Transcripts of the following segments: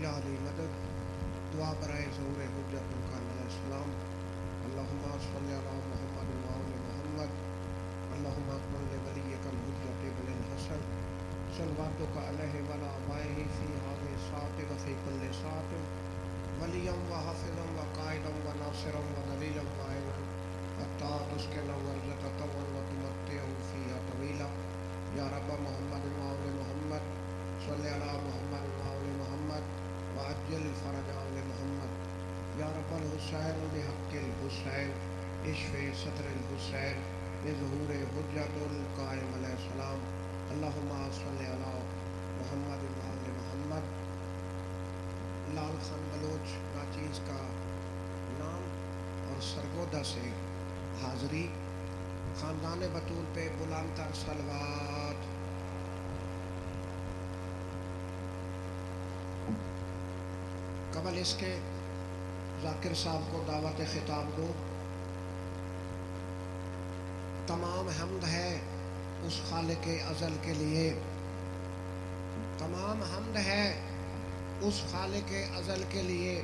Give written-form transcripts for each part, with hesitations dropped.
یا علی مدد دعا برائے ظہور حجت القائم علیہ السلام اللہم صلی علی محمد وآل محمد اللہم اکمل لولیک الحجت ابن الحسن صلواتک علیہ وعلی آبائہ فی ہذہ الساعۃ وفی کل ساعۃ ولیا وحافظا وقائدا وناصرا ودلیلا وعینا حتی تسکن ورزقۃ وتمتع فیہا طویلا یا رب محمد وآل محمد صلی علی محمد وآل محمد وعجل فرج آل محمد یا رب الحسین بحق الحسین اشف صدر الحسین بظہور حجت القائم علیہ السلام اللہم صلی علی محمد وآل محمد۔ لال خان بلوچ ناچیز کا نام اور سرگودا سے حاضری، خاندان بطول پہ بلند تر صلوات۔ قبل اس کے ذاکر صاحب کو دعوت خطاب دو۔ تمام حمد ہے اس خالق ازل کے لیے، تمام حمد ہے اس خالق ازل کے لیے،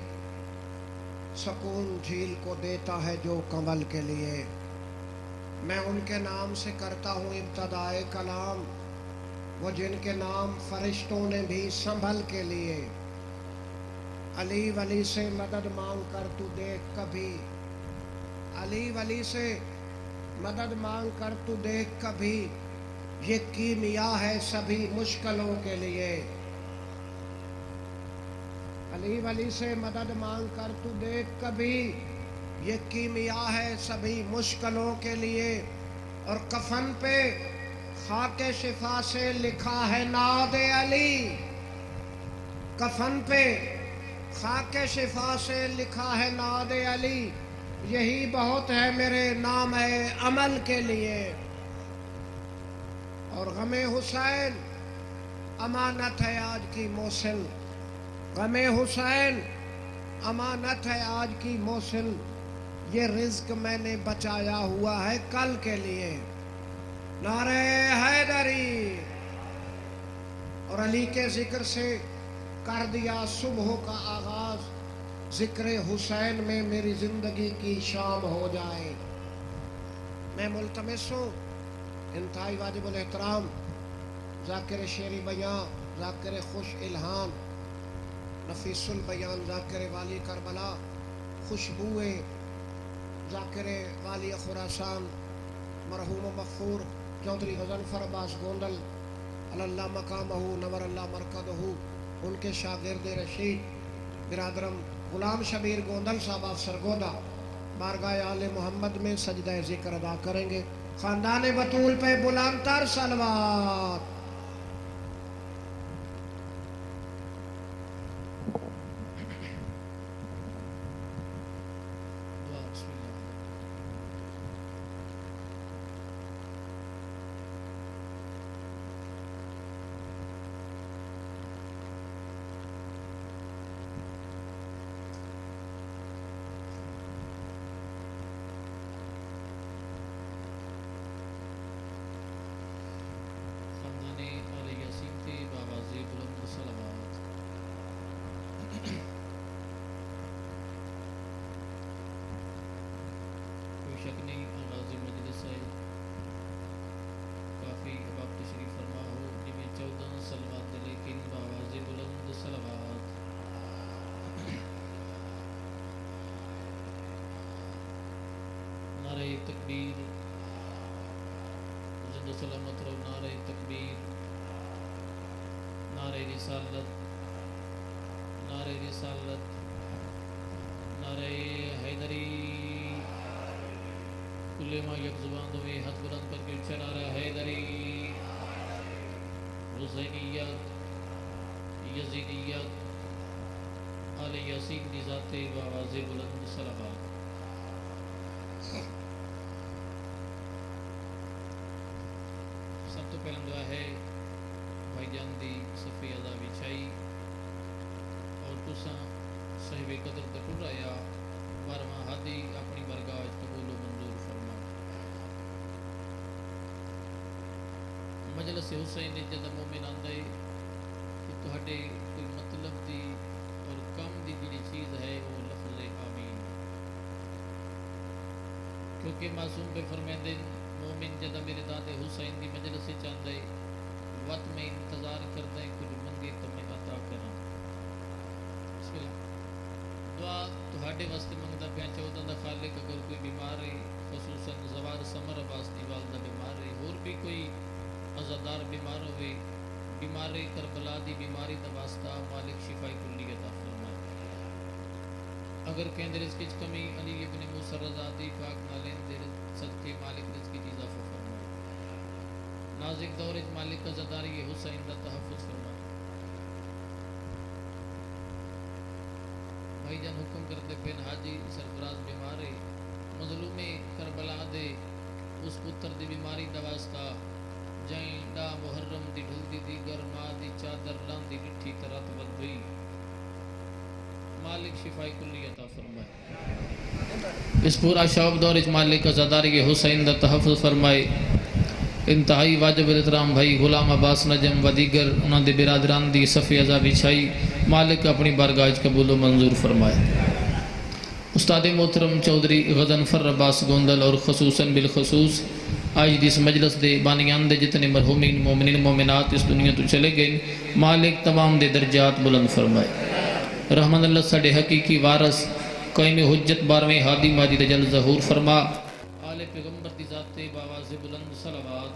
سکون جھیل کو دیتا ہے جو کنول کے لیے۔ میں ان کے نام سے کرتا ہوں ابتدائے کلام، وہ جن کے نام فرشتوں نے بھی سنبھل کے لیے۔ علی ولی سے مدد مانگ کر تو دیکھ کبھی، علی ولی سے مدد مانگ کر تو دیکھ کبھی، یہ کیمیا ہے سبھی مشکلوں کے لیے۔ علی ولی سے مدد مانگ کر تو دیکھ کبھی، یہ کیمیا ہے سبھی مشکلوں کے لیے۔ اور کفن پہ خاک شفا سے لکھا ہے ناد علی، کفن پہ خاک شفا سے لکھا ہے ناد علی، یہی بہت ہے میرے نام عمل کے لیے۔ اور غم حسین امانت ہے آج کی موصل، غم حسین امانت ہے آج کی موصل، یہ رزق میں نے بچایا ہوا ہے کل کے لیے۔ نعرہ حیدری۔ اور علی کے ذکر سے کر دیا صبح کا آغاز، ذکر حسین میں میری زندگی کی شام ہو جائے۔ میں ملتمس ہوں انتہائی واجب الاحترام ذاکر شعری بیاں، ذاکر خوش الہان، نفیس البیان، ذاکر والی کربلا، خوشبوئے ذاکر والی خراسان مرحوم و مغفور چودھری غضنفر عباس گوندل اللہ مقامہ نور اللہ مرکزہ، ان کے شاگرد رشید برادرم غلام شبیر گوندل صاحب آف سرگودا بارگاہ آل محمد میں سجدہ ذکر ادا کریں گے۔ خاندان بطول پہ بلند تر صلوات۔ نعرہ تکبیر، زندہ سلامت رہو، نعرہ تکبیر، نعرہ رسالت، نعرہ رسالت، نعرہ حیدری۔ کل ما یک زبان دوے ہاتھ بلند کر کے اچھا نعرہ حیدری، حسینیت، یزیدیت، آل یاسین کی ذات بآواز بلند صلوات۔ سب تو پہلا دعا ہے بھائی جان دی صفی ادا بچھائی اور تساں صاحب قدر تکر آیا 12واں ہادی اپنی برگاہ قبول و منظور فرما۔ مجلس حسین نے جد مومن آندے کہ تہاڈے کوئی مطلب دی کہ معصوم پہ فرمیندے مومن جدہ میرے دادے حسین دی مجلس سے چاندے وقت میں انتظار کردے کچھ منگے تو میں عطا کروں. بسم اللہ. دعا تہاڈے واسطے منگدا پیا چودہ دا خالق اگر کوئی بیمار ہے خصوصاً زوار سمر عباس دی والدہ بیمار ہے اور بھی کوئی عزادار بیمار ہوئے بیمار کربلا دی بیماری دا واسطہ مالک شفائی کلی عطا فرمائے. اگر کہیں دے رزق کی کمی علی ابن موسیٰ رضا دی پاک نالین دے صدقے مالک رزق کی اضافہ فرمائے. نازک دور مالک عزاداری حسین دا تحفظ فرمائے. بھائی جان حکم کرتے پین حاجی سرفراز بیمار ہے مظلوم کربلا دے اس پتر دی بیماری دا واسطہ جائیں ڈا محرم دی ڈھل دی گرما دی چادر لان دی ڈٹھی ترات بدبئی مالک شفائی کلی عطا فرمائے. اس پورا شعب دور مالک عزاداری حسین دا تحفظ فرمائے. انتہائی واجب احترام بھائی غلام عباس نجم و دیگر انہاں دے برادران دی صفی عزا بچھائی مالک اپنی بارگاہ قبول و منظور فرمائے. استاد محترم چودھری غضنفر عباس گوندل اور خصوصاً بالخصوص آج اس مجلس دے بانیان دے جتنے مرحومین مومنین مومنات اس دنیا تو چلے گئے مالک تمام دے درجات بلند فرمائے. رحمن اللہ سڑے حقیقی وارث قائم حجت بارویں ہادی ماجد جل ظہور فرما. آل پیغمبر دی ذات باواز بلند صلوات.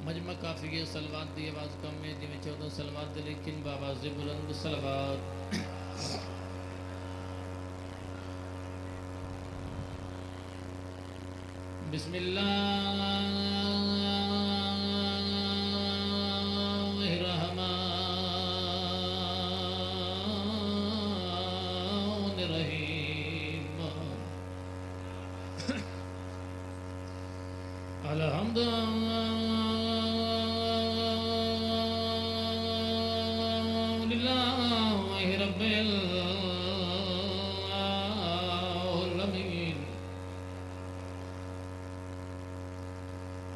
مجمع کافی ہے صلوات دی آواز کم ہے جی میں 14 صلوات دے لیکن باواز بلند صلوات. بسم اللہ الرحمن الرحیم. الحمد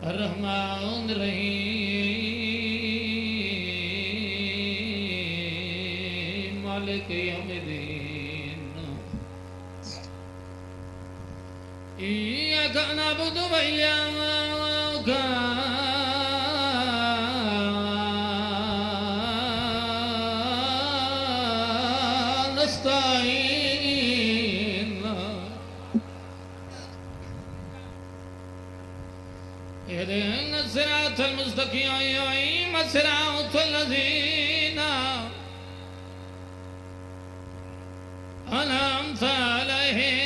الرحمن الرحیم مالک یوم الدین. ایاک نعبد و ایاک نستعین. اهدنا الصراط المستقيم صراط الذين أنعمت عليهم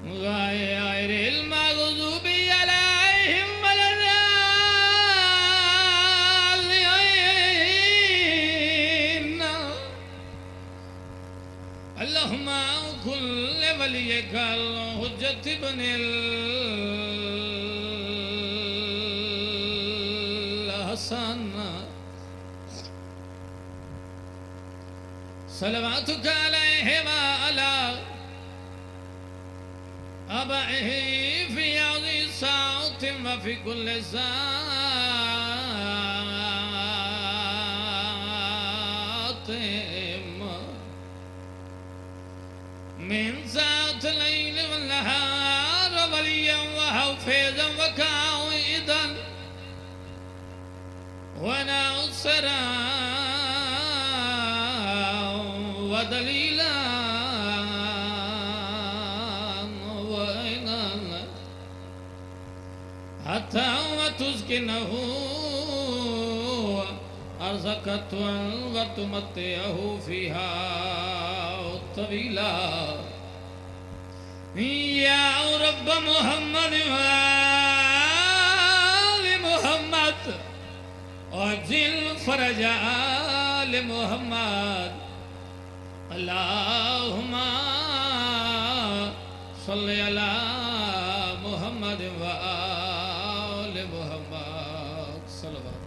غير المغضوب عليهم ولا الضالين. اللهم كل وليك الحجة بن الحسن صلواتك عليه وعلى آبائه في هذه الساعة وفي كل ساعة من ساعة الليل والنهار وليا وحفيظا وكائدا وناصرا ودليلا وعينا حتى وتسكنه أرزقت وتمتعه فيها طويلا. يا رب محمد وآل محمد عجل فرج آل محمد. اللهم صل على محمد وآل محمد صلوات.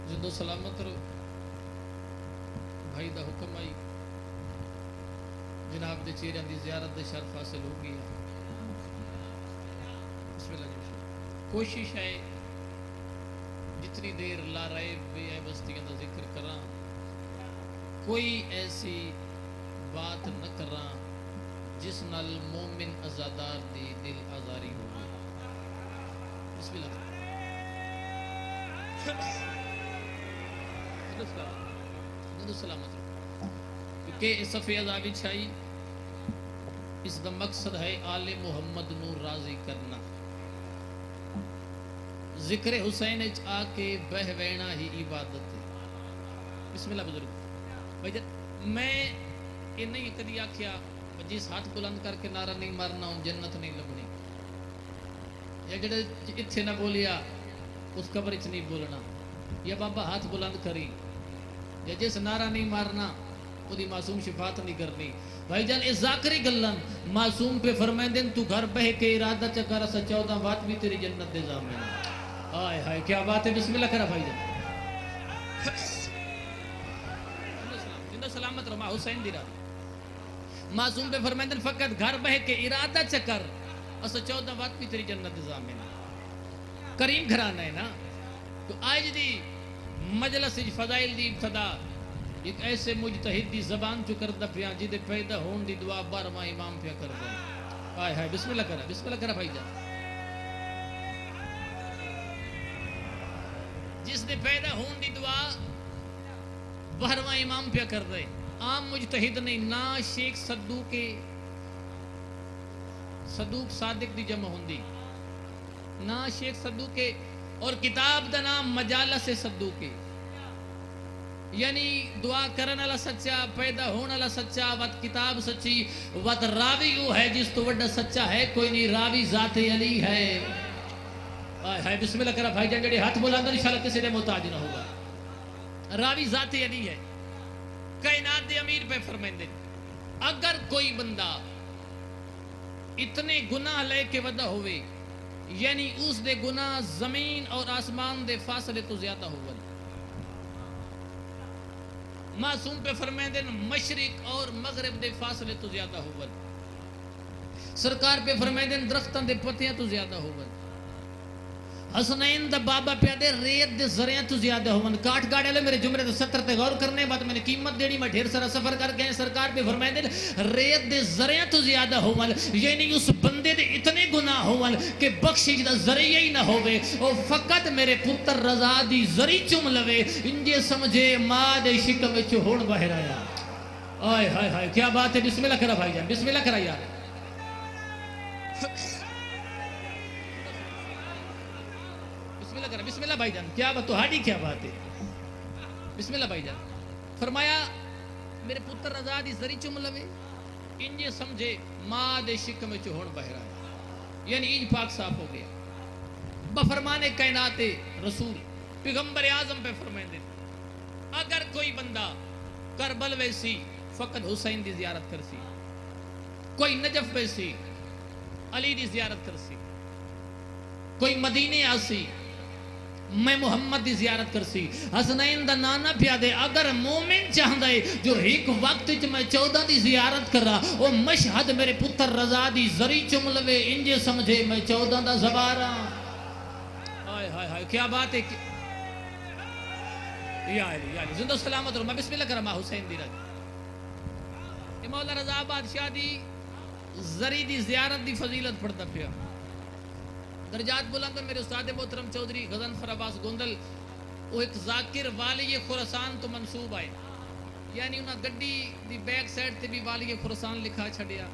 زندو سلامت رو بھائی دا حکم آئی جناب دے چہرے دی زیارت دے شرف حاصل ہو گیا بسم اللہ جی کوشش ہے جتنی دیر لا رہے بے اے بستیاں دا ذکر کراں کوئی ایسی بات نہ کراں جس نال مومن ازادار دی دل آزاری ہو بسم اللہ سلامت کیونکہ صفحے عذابی چھائی اس دا مقصد ہے آل محمد نو راضی کرنا ذکر حسین آ کے بہوینا ہی عبادت ہے بسم اللہ بزرگ بھائی میں یہ نہیں کدی آکھیا جس ہاتھ بلند کر کے نعرہ نہیں مارنا ہوں جنت نہیں لبنی یا جڑے اتھے نہ بولیا اس قبر اچ نہیں بولنا یا بابا ہاتھ بلند کری یا جس نعرہ نہیں مارنا وہ دی معصوم شفاعت نہیں کرنی بھائی جان اس ذاکری گلن معصوم پہ فرمائیں دن تو گھر بہ کے ارادہ چکر سا 14 بات بھی تیری جنت دے ضامن آئے ہائے کیا بات ہے بسم اللہ کرا بھائی جان زندہ سلامت رہا حسین دی رات معصوم پہ فرمائیں دن فقط گھر بہ کے ارادہ چکر اسا 14 بات بھی تیری جنت دے ضامن کریم گھرانا ہے نا تو آج دی مجلس فضائل دی ابتدا ایک ایسے مجتہد دی زبان چو کردہ پیا جدے پیدا ہون دی دعا 12واں امام پیا کردہ آئے ہائے بسم اللہ کرا بھائی جان جس دے پیدا ہون دی دعا 12واں امام پیا کردہ عام مجتہد نہیں نا شیخ صدوق صادق دی جمع ہون دی نا شیخ صدوق اور کتاب دا نام مجالس صدوق یعنی دعا کرن والا سچا پیدا ہون والا سچا وت کتاب سچی وت راوی وہ ہے جس تو بڑا سچا ہے کوئی نہیں راوی ذات علی ہے آئے ہائے بسم اللہ کرا بھائی جان جڑے ہاتھ بلند انشاءاللہ کسی دے محتاج نہ ہوگا راوی ذات علی ہے کائنات دے امیر پہ فرمائیں دے اگر کوئی بندہ اتنے گناہ لے کے ودا ہوئے یعنی اس دے گناہ زمین اور آسمان دے فاصلے تو زیادہ ہوگا معصوم پہ فرمائیں دے مشرق اور مغرب دے فاصلے تو زیادہ ہوگا سرکار پہ فرمائیں دے درختان دے پتیاں تو زیادہ ہوگا حسنین دا بابا پیادے ریت دے ذریعہ تو زیادہ ہوگا کاٹ گاڑے لے میرے جملے دے 70 تے غور کرنے بعد میں نے قیمت دیڑی میں ڈھیر سارا سفر کر گئے سرکار پہ فرمائیں دے ریت دے ذریعہ تو زیادہ ہوگا یعنی اس بندے دے اتنے گناہ ہوگا کہ بخشش دا ذریعہ ہی نہ ہوگے اور فقط میرے پتر رضا دی ذری چم لوے انجے سمجھے ماں دے شکم میں چہوڑ باہر آیا آئے ہائے ہائے کیا بات ہے بسم اللہ کرا بھائی جان بسم اللہ کرا یار بسم اللہ بھائی جان کیا بات تو ہاڑی کیا بات ہے بسم اللہ بھائی جان فرمایا میرے پتر رضا دی ذری چم لوے انجے سمجھے ماں دے شکم میں چہوڑ باہر آیا یعنی انج پاک صاف ہو گیا بفرمان کائنات رسول پیغمبر اعظم پہ فرمائیں دے اگر کوئی بندہ کربل ویسی فقط حسین دی زیارت کرسی کوئی نجف ویسی علی دی زیارت کرسی کوئی مدینے آسی میں محمد دی زیارت کرسی حسنین دا نانا پیادے اگر مومن چاہندے جو ایک وقت میں 14 دی زیارت کر رہا وہ مشہد میرے پتر رضا دی ذری چم لوے انجے سمجھے میں 14 دا زبارہ آئے ہائے ہائے کیا بات ہے یا علی زندہ سلامت رہا میں بسم اللہ کرما حسین دی رضا مولا رضا بادشاہ دی ذری دی زیارت دی فضیلت پڑھتا پیا درجات بلند میرے استاد محترم چودھری غضنفر عباس گوندل وہ ایک ذاکر والی خراسان تو منصوب آئے یعنی انہاں گڈی دی بیک سائڈ تے بھی والی خراسان لکھا چھڑیا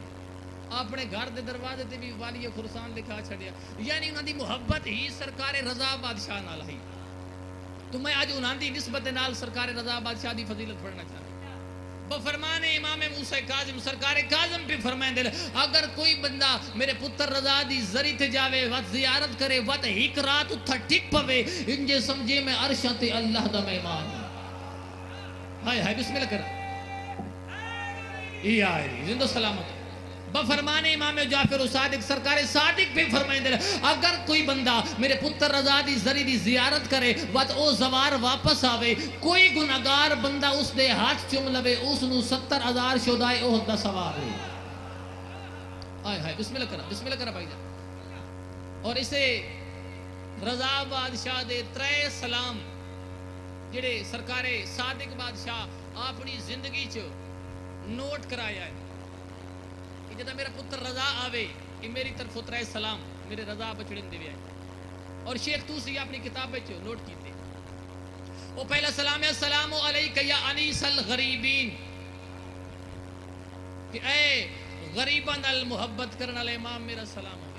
اپنے گھر دے دروازے تے بھی والی خراسان لکھا چھڑیا یعنی انہاں دی محبت ہی سرکار رضا بادشاہ نال ہی تو میں آج انہاں دی نسبت نال سرکار رضا بادشاہ دی فضیلت پڑھنا چاہتا بفرمان امام موسیٰ کاظم سرکار کاظم پہ فرمائیں دے اگر کوئی بندہ میرے پتر رضا دی ذری تے جاوے وقت زیارت کرے وقت ایک رات اتھا ٹک پوے انجے سمجھے میں عرشت اللہ دا مہمان ہائے ہائے بسم اللہ کر یا علی زندہ سلامت بفرمان امام جعفر صادق سرکار صادق بھی فرمائیں دے اگر کوئی بندہ میرے پتر رضا دی زری دی زیارت کرے وقت او زوار واپس آوے کوئی گناہگار بندہ اس دے ہاتھ چوم لوے اس نو 70,000 شہدائے احد دا ثواب ہے. آئے ہائے بسم اللہ کرا بھائی جان. اور اسے رضا بادشاہ دے 3 سلام جڑے سرکار صادق بادشاہ اپنی زندگی چ نوٹ کرایا ہے کہ جدا میرا پتر رضا آوے کہ میری طرف 3 سلام میرے رضا بچڑن دے آئے. اور شیخ توسی اپنی کتاب وچ نوٹ کیتے وہ پہلا سلام ہے السلام علیک یا انیس الغریبین کہ اے غریباں نال محبت کرنے والے امام میرا سلام ہو.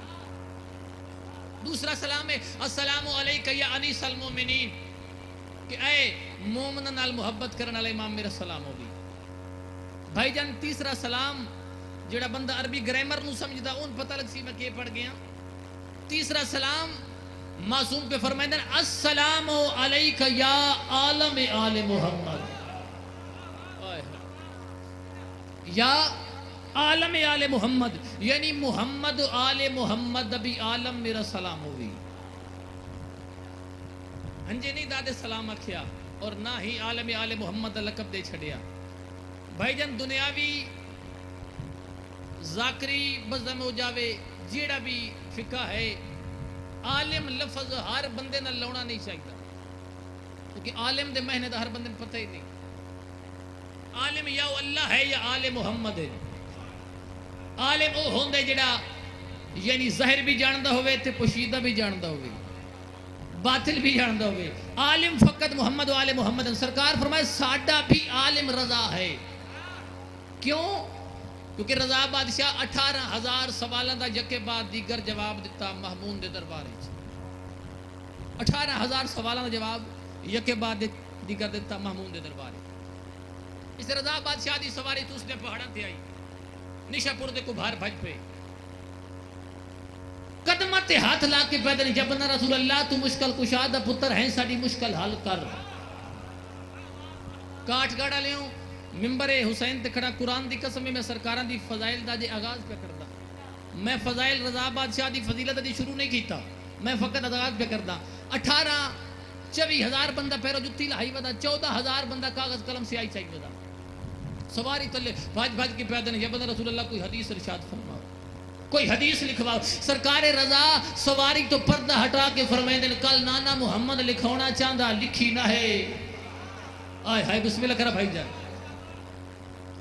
دوسرا سلام ہے السلام علیک یا انیس المومنین کہ اے مومن نال محبت کرنے والے امام میرا سلام ہوگی. بھائی جان تیسرا سلام جڑا بندہ عربی گرامر نو سمجھدا اون پتہ لگ سی میں کہ پڑھ گیا. تیسرا سلام معصوم پہ فرمائیں السلام علیک یا عالم آل محمد یا عالم آل محمد یعنی محمد آل محمد ابھی عالم میرا سلام ہوگی. ہنجے نہیں دادے سلام آکھیا اور نہ ہی عالم آل محمد لقب دے چھڑیا. بھائی جان دنیاوی ذاکری بزم ہو جاوے جیڑا بھی فقہ ہے عالم لفظ ہر بندے نہ لونا نہیں چاہیے کیونکہ عالم دے مہنے دا ہر بندے نے پتہ ہی نہیں. عالم یا اللہ ہے یا آل محمد ہے. عالم او ہوندے جڑا یعنی ظاہر بھی جاندہ ہوئے تے پوشیدہ بھی جاندہ ہوئے باطل بھی جاندہ ہوئے. عالم فقط محمد و آل محمد. سرکار فرمائے ساڈا بھی عالم رضا ہے. کیوں؟ کیونکہ رضا بادشاہ 18,000 سوالوں دا یکے بعد دیگر جواب دیتا محمود دے دربار وچ. 18,000 سوالوں دا جواب یکے بعد دیگر دیتا محمود دے دربار. اس رضا بادشاہ دی سواری تو اس نے پہاڑاں تے آئی نشا پور دے کو بھار بھج پہ قدمہ تے ہاتھ لا کے پیدل جبنا رسول اللہ تو مشکل کشادہ پتر ہیں ساڑی مشکل حل کر. کاٹ گاڑا لیوں ممبر حسین تے کھڑا قرآن دی قسم میں سرکاران دی فضائل دا جے آغاز پہ کردہ. میں فضائل رضا بادشاہ دی فضیلت دی شروع نہیں کیتا میں فقط آغاز پہ کردہ. 18-24,000 بندہ پیرو جتی لہائی ودا 14,000 بندہ کاغذ قلم سے آئی چاہی ودا سواری تلے بھاج بھاج کے پیدن یا بندہ رسول اللہ کوئی حدیث ارشاد فرماؤ کوئی حدیث لکھواؤ. سرکار رضا سواری تو پردہ ہٹا کے فرمائیں دن کل نانا محمد لکھونا چاندہ لکھی نہ ہے. آئے ہائے بسم اللہ کرا بھائی جان.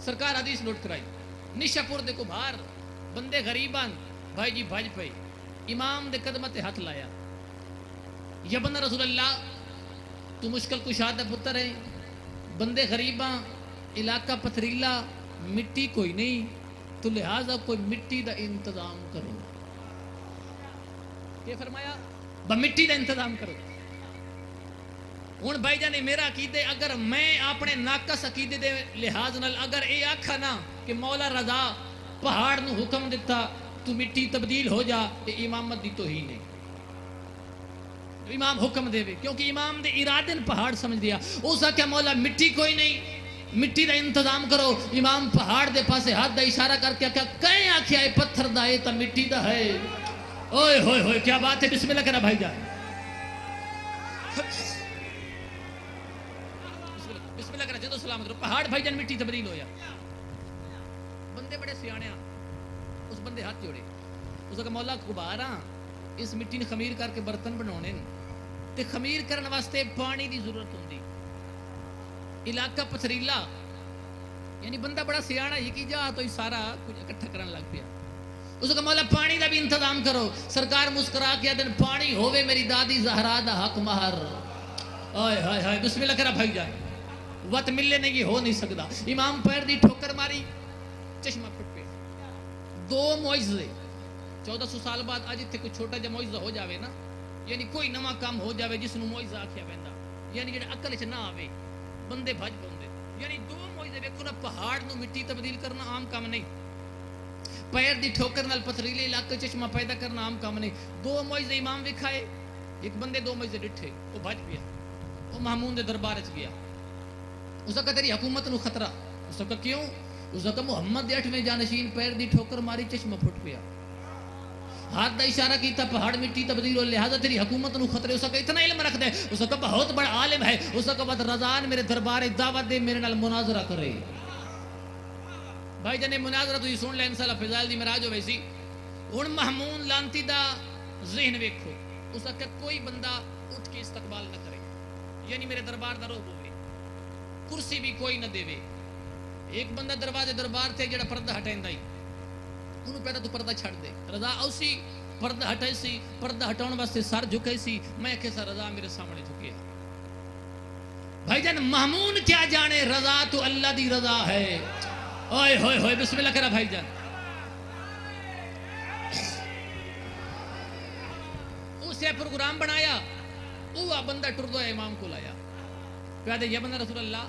سرکار حدیث نوٹ کرائی نشا پور دے کو بھار بندے غریبان بھائی جی بھاج پہ امام دے قدمت ہاتھ لایا یا بندہ رسول اللہ تو مشکل کشادہ پتر ہے بندے غریباں علاقہ پتھریلا مٹی کوئی نہیں تو لہٰذا کوئی مٹی دا انتظام کرو. کیا فرمایا مٹی دا انتظام کرو. ہوں بھائی جانے میرا عقیدے اگر میں اپنے ناقص عقیدے دے لحاظ نال اگر اے آکھا نا کہ مولا رضا پہاڑ نو حکم دیتا تو مٹی تبدیل ہو جا تے امامت دی توہین ہے. امام حکم دے وے کیونکہ امام دے ارادن پہاڑ سمجھ دیا اسا کیا مولا مٹی کوئی نہیں مٹی دا انتظام کرو. امام پہاڑ دے پاسے ہاتھ دا اشارہ کر کے کہیں آکھیا ہے پتھر دا ہے تا مٹی دا ہے. اوئے ہوئے ہوئے کیا بات ہے. بسم اللہ کرا بھائی جان بسم اللہ کرا جدو سلام کرو پہاڑ بھائی جان مٹی تبدیل ہویا. بندے بڑے سیانے اس بندے ہاتھ جوڑے اس کا مولا کبارا اس مٹی نے خمیر کر کے برتن بناونے تے خمیر کرنے واسطے پانی دی ضرورت ہوندی. علاقہ پتھریلا یعنی بندہ بڑا سیاڑا یہ کی جا تو سارا کچھ اکٹھا کرنے لگ پیا. اس کا مولا پانی دا بھی انتظام کرو. سرکار مسکرا کے دن پانی ہووے میری دادی زہرا دا حق مہر. آئے ہائے ہائے بسم اللہ کرا بھائی جان. وقت ملے نہیں یہ ہو نہیں سکتا. امام پیر دی ٹھوکر ماری چشمہ پھٹ پہ 2 معجزے 1400 سال بعد آج اتنے کوئی چھوٹا جا معجزہ ہو جاوے نا یعنی کوئی نواں کام ہو جاوے جس نو معجزہ آکھیا ویندا یعنی جڑا عقل وچ نہ آوے بندے بھج پوندے یعنی 2 معجزے ویکھو نا پہاڑ نو مٹی تبدیل کرنا عام کام نہیں. پیر دی ٹھوکر نال پتھریلے علاقے چشمہ پیدا کرنا عام کام نہیں. 2 معجزے امام وکھائے ایک بندے 2 معجزے ڈٹھے وہ بھج پیا وہ محمود دے دربار وچ گیا. اس کا تیری حکومت نو خطرہ. اس کا کیوں اس کا محمد دے 8ویں جانشین پیر دی ٹھوکر ماری چشمہ پھٹ پیا ہاتھ دا اشارہ کیتا پہاڑ مٹی تبدیل ہو لہذا تیری حکومت نو خطرے اس کا اتنا علم رکھ دے اس کا بہت بڑا عالم ہے اس کا بعد رضان میرے دربار دعوت دے میرے نال مناظرہ کرے بھائی جانے مناظرہ تو یہ سن لے انسالہ فضائل دی مراج ہو ویسی ان محمون لانتی دا ذہن ویکھو اس کا کوئی بندہ اٹھ کے استقبال نہ کرے یعنی میرے دربار دا روح ہوئے کرسی بھی کوئی نہ دے وے ایک بندہ دروازے دربار تھے جڑا پردہ ہٹائیں دائی انہوں پہلا تو پردہ چھڑ دے رضا اوسی پردہ ہٹائی سی پردہ ہٹاؤن واسطے سر جھکائی سی میں کیسا رضا میرے سامنے جھکیا بھائی جان محمون کیا جانے رضا تو اللہ دی رضا ہے اوئے ہوئے ہوئے بسم اللہ کرا بھائی جان اسے پروگرام بنایا وہ بندہ ٹردو ہے امام کو لایا کہا یہ بندہ رسول اللہ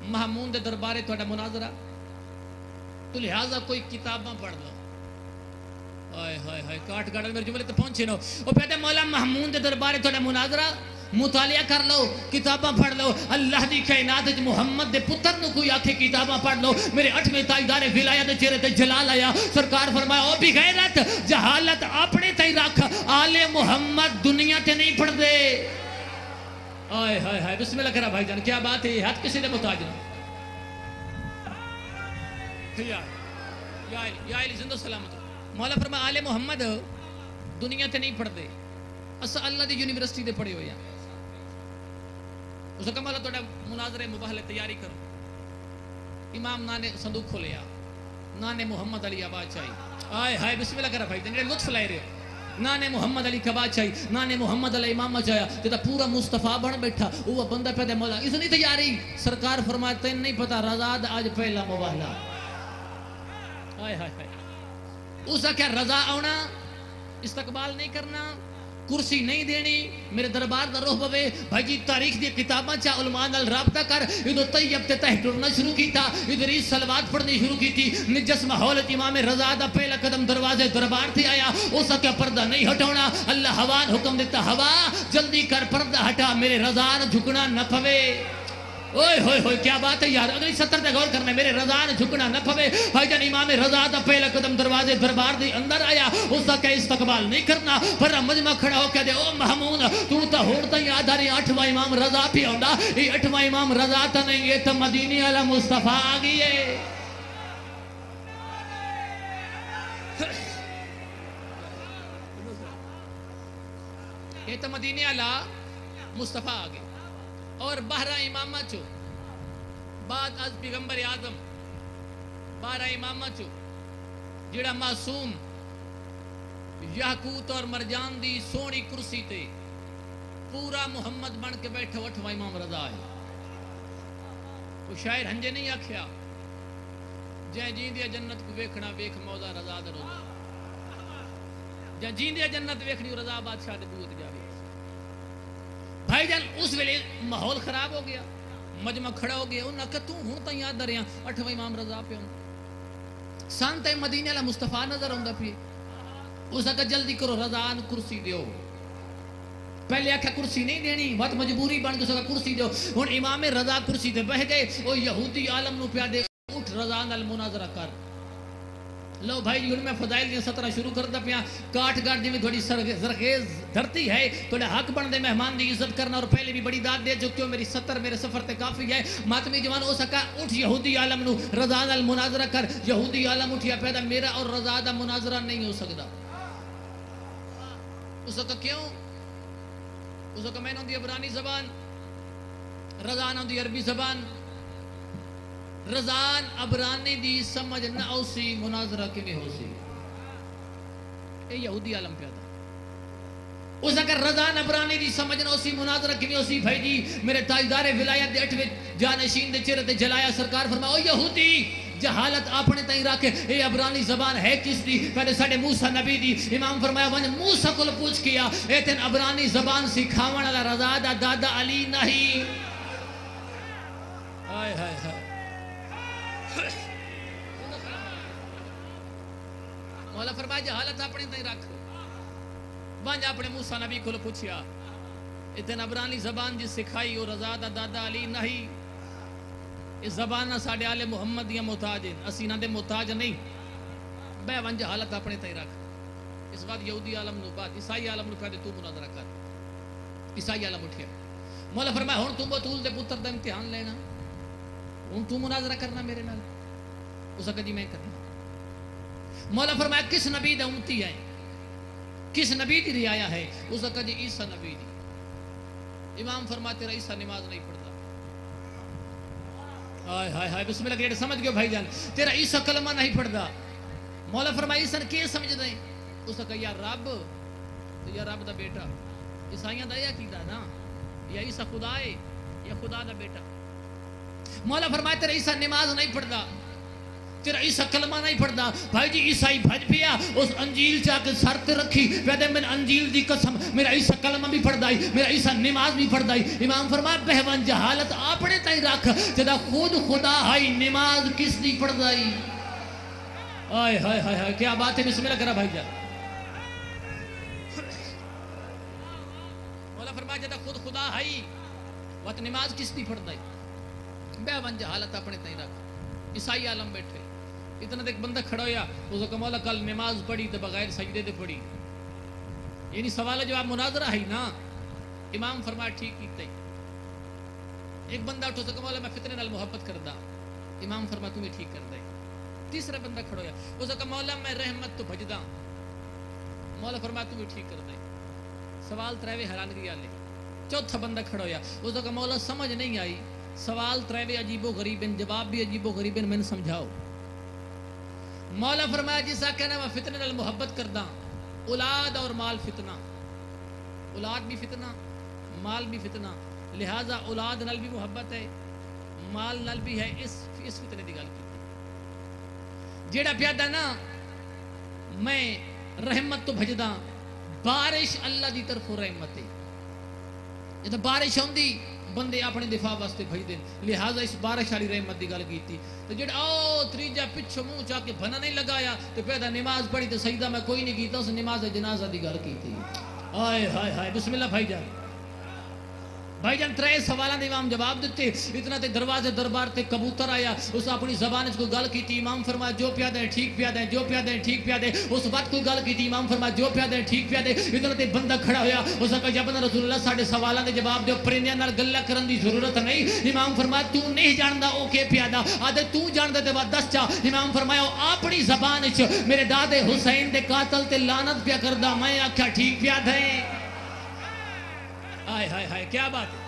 محمون دے دربارے توڑا مناظرہ تو لہذا کوئی کتاباں پڑھ لو آئے ہائے ہائے کاٹ گاڑا میرے جملے تو پہنچے نو وہ کہتے مولا محمون دے دربارے توڑا مناظرہ مطالعہ کر لو کتاباں پڑھ لو اللہ دی کائنات محمد دے پتر نو کوئی آکھے کتاباں پڑھ لو میرے 8ویں تاجدار ولایت دے چہرے تے جلال آیا سرکار فرمایا او بھی غیرت جہالت اپنے تے رکھ آل محمد دنیا تے نہیں پڑھ دے آئے ہائے ہائے بسم اللہ کرا بھائی جان کیا بات ہے ہاتھ کسی نے محتاج نہیں یا علی زندہ سلامت مولا فرمایا آل محمد دنیا تے نہیں پڑھ دے اسا اللہ دی یونیورسٹی دے پڑھے ہوئے ہیں اس کا مولا توڑا مناظرے مباہلے تیاری کرو امام نانے صندوق کھولیا نانے محمد علی آباد چاہی آئے ہائے بسم اللہ کرا بھائی جنگلے لطف لائے رہے نانے محمد علی کبا چاہی نانے محمد علی امام چاہیا جتا پورا مصطفیٰ بن بیٹھا وہ بندہ پیدا مولا اس نہیں تیاری سرکار فرمایا تین نہیں پتا رضا آج پہلا مباہلہ آئے ہائے ہائے اس کا کیا رضا آنا استقبال نہیں کرنا کرسی نہیں دینی میرے دربار دا روح بوے بھائی جی تاریخ دی کتاباں چاہ علماء نال رابطہ کر ادھو طیب تے تہ ٹرنا شروع کیتا ادھریس سلوات پڑھنی شروع کی تھی نجس محول امام رضا دا پہلا قدم دروازے دربار تھی آیا اسا کیا پردہ نہیں ہٹونا اللہ ہوان حکم دیتا ہوا جلدی کر پردہ ہٹا میرے رضا جھکنا نہ پوے اوئے ہوئے ہوئے کیا بات ہے یار اگلی 70 تے غور کرنا میرے رضا نے جھکنا نہ پھوے بھائی جان امام رضا دا پہلا قدم دروازے دربار دی اندر آیا اس کا کہ استقبال نہیں کرنا پر مجمع کھڑا ہو کے دے او محمود تو تا ہوڑتا یاد آ رہی 8واں امام رضا پہ ہوندا یہ 8واں امام رضا تا نہیں یہ تو مدینے والا مصطفیٰ آ گئی ہے یہ تو مدینے والا مصطفیٰ آ گئی اور 12 امامہ چو بعد از پیغمبر آدم 12 امامہ چو جڑا معصوم یاقوت اور مرجان دی سونی کرسی تے پورا محمد بن کے بیٹھا 8واں امام رضا ہے وہ شاعر ہنجے نہیں آکھیا جے جیندیا جنت کو ویکھنا ویکھ مولا رضا دا روزہ جے جیندیا جنت ویکھنی رضا بادشاہ دے بوت جاوے بھائی جان اس ویلے ماحول خراب ہو گیا مجمع کھڑا ہو گیا انہاں کہ تو ہوں تا یاد دریا 8واں امام رضا پہ ہوں سانتے مدینے والا مصطفیٰ نظر ہوندا پہ اس کا جلدی کرو رضا کرسی دیو پہلے آکھا کرسی نہیں دینی بات مجبوری بن کے اس کا کرسی دیو ہن امام رضا کرسی تے بیٹھ گئے او یہودی عالم نو پیا دے اٹھ رضا نال مناظرہ کر لو بھائی جی میں فضائل دی 17 شروع کرتا پیا کاٹ گاٹ جی تھوڑی زرخیز دھرتی ہے تھوڑا حق بن دے مہمان دی عزت کرنا اور پہلے بھی بڑی داد دے جو کیوں میری 70 میرے سفر تے کافی ہے ماتمی جوان ہو سکا اٹھ یہودی عالم نو رضا نال مناظرہ کر یہودی عالم اٹھیا پیدا میرا اور رضا دا مناظرہ نہیں ہو سکتا اس کا کیوں اس کا میں نہ دی عبرانی زبان رضا نہ دی عربی زبان رضان عبرانی دی سمجھ نہ اوسی مناظرہ کیویں ہو سی اے یہودی عالم پیا تھا اس اگر رضان عبرانی دی سمجھ نہ اوسی مناظرہ کیویں ہو سی بھائی جی میرے تاجدار ولایت دے 8ویں جانشین دے چہرے تے جلایا سرکار فرمایا او یہودی جہالت اپنے تائیں رکھ اے عبرانی زبان ہے کس دی پہلے ساڈے موسیٰ نبی دی امام فرمایا ون موسیٰ کول پوچھ کیا اے تین عبرانی زبان سکھاون والا رضا دا دادا علی نہیں ہائے ہائے ہائے مولا فرمایا جہالت اپنے تائیں رکھ بانجا اپنے موسیٰ نبی کو پوچھیا اتن عبرانی زبان جس سکھائی اور رضا دا دادا علی نہیں یہ زبانہ ساڑھے آل محمد یا محتاج ہیں، اسی نہ دے محتاج نہیں. بے ونج حالت اپنے تائی رکھ. اس وقت یہودی عالم نو بعد عیسائی عالم نو کہتے تو مناظرہ کر. عیسائی عالم اٹھیا. مولا فرمایا ہن تو بطول دے پتر دا امتحان لینا، ہن تو مناظرہ کرنا میرے نال. اس کا جی میں کرنا. مولا فرمایا کس نبی دا امتی ہے، کس نبی دی رعایا ہے؟ اس کا جی عیسیٰ نبی دی. امام فرمایا تیرا عیسیٰ نماز نہیں پڑھتا. ہائے ہائے ہائے بسم اللہ کہتے سمجھ گئے بھائی جان، تیرا عیسیٰ کلمہ نہیں پڑھتا. مولا فرمایا عیسیٰ نے کیا سمجھ دیں؟ اس کا یا رب تو یا رب دا بیٹا. عیسائیاں دا یہ عقیدہ نا، یا عیسیٰ خدا ہے یا خدا دا بیٹا. مولا فرمایا تیرا عیسیٰ نماز نہیں پڑھتا، تیرا عیسیٰ کلمہ نہیں پڑھتا. بھائی جی عیسائی بھج پیا اس انجیل چاہ کے سر تے رکھی ویدے میں انجیل دی قسم میرا عیسیٰ کلمہ بھی پڑھتا ہی، میرا عیسیٰ نماز بھی پڑھتا ہی. امام فرمایا بہون جہالت اپنے تائی رکھ، جدا خود خدا ہائی نماز کس دی پڑھتا ہی. آئے ہائے ہائے ہائے کیا بات ہے. بسم اللہ کرا بھائی جان. مولا فرمایا جدا خود خدا ہائی وقت نماز کس دی پڑھتا ہی. بہون جہالت اپنے تائی رکھ. عیسائی عالم بیٹھے اتنا ایک بندہ کھڑا ہویا اس کو مولا کل نماز پڑھی تو بغیر سجدے دے پڑھی. یعنی سوال جواب مناظرہ ہے نا. امام فرمایا ٹھیک کیتا ہی. ایک بندہ اٹھو سکا مولا میں فتنے نال محبت کردا. امام فرمایا تمہیں ٹھیک کر دے. تیسرا بندہ کھڑا ہویا اس کو مولا میں رحمت تو بھجدا. مولا فرمایا تمہیں ٹھیک کر دے. سوال تریوے حیرانگی والے. چوتھا بندہ کھڑا ہویا اس کو مولا سمجھ نہیں آئی سوال تریوے عجیب و غریب ہیں، جواب بھی عجیب و غریب ہیں، میں نے سمجھاؤ. مولا فرمایا جیسا کہنا میں فتنے نال محبت کردہ. اولاد اور مال فتنہ، اولاد بھی فتنہ مال بھی فتنہ، لہذا اولاد نال بھی محبت ہے مال نال بھی ہے. اس فتنے دی گل کی جیڑا پیادا نا میں رحمت تو بھجدا. بارش اللہ دی طرف رحمت ہے. جب بارش ہوندی بندے اپنے دفاع واسطے بھج دیں، لہذا اس بارش والی رحمت دی گل کیتی. تو جڑا او تریجا پچھو منہ چا کے بھنا نہیں لگایا تو پیدا نماز پڑھی تو سجدہ میں کوئی نہیں کیتا، اس نماز جنازہ دی گل کیتی. ہائے ہائے ہائے بسم اللہ بھائی جان. بھائی جان ترے سوالاں دے امام جواب دیتے. اتنا تے دروازے دربار تے کبوتر آیا اس اپنی زبان اس کو گل کیتی. امام فرمایا جو پیادہ ہے ٹھیک پیادہ ہے، جو پیادہ ہے ٹھیک پیادہ ہے. اس وقت کوئی گل کیتی. امام فرمایا جو پیادہ ہے ٹھیک پیادہ ہے. اتنا تے بندہ کھڑا ہویا اس نے کہا جب رسول اللہ ساڈے سوالاں دے جواب دیو، پرندیاں نال گلاں کرن دی ضرورت نہیں. امام فرمایا تو نہیں جاندا او کہ پیادہ آدھے تو جاندا تے بعد دس چا. امام فرمایا اپنی زبان وچ میرے دادے حسین دے قاتل تے لعنت پیا کردا، میں آکھیا ٹھیک پیادہ ہے. ہائے ہائے ہائے کیا بات ہے.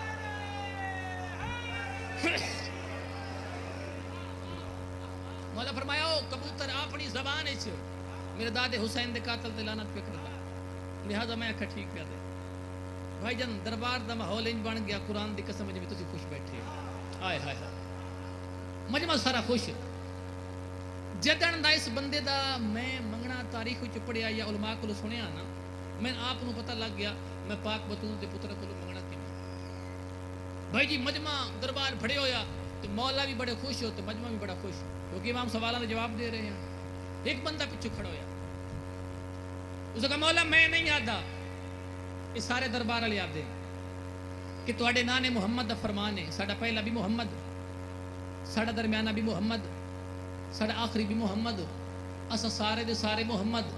مولا فرمایا او کبوتر اپنی زبان وچ میرے دادے حسین دے قاتل تے لعنت پہ کردا، لہذا میں آکھا ٹھیک کر دے. بھائی جان دربار دا ماحول انج بن گیا قرآن دی قسم جویں تسی خوش بیٹھے. ہائے ہائے ہائے مجمع سارا خوش. جدن دا اس بندے دا میں منگنا تاریخ وچ پڑھیا یا علماء کولوں سنیا نا، میں آپ نو پتہ لگ گیا میں پاک بطول دے پتر کولوں منگنا کیوں. بھائی جی مجمع دربار بھڑے ہویا تو مولا بھی بڑے خوش ہو تو مجمع بھی بڑا خوش کیونکہ امام سوالاں دے جواب دے رہے ہیں. ایک بندہ پیچھے کھڑا ہویا اس نے کہا مولا میں نہیں آدا، یہ سارے دربار والے آدھے کہ تواڈے نانے محمد دا فرمان ہے. ساڈا پہلا بھی محمد، ساڈا درمیانہ بھی محمد، ساڈا آخری بھی محمد، اسا سارے دے سارے محمد.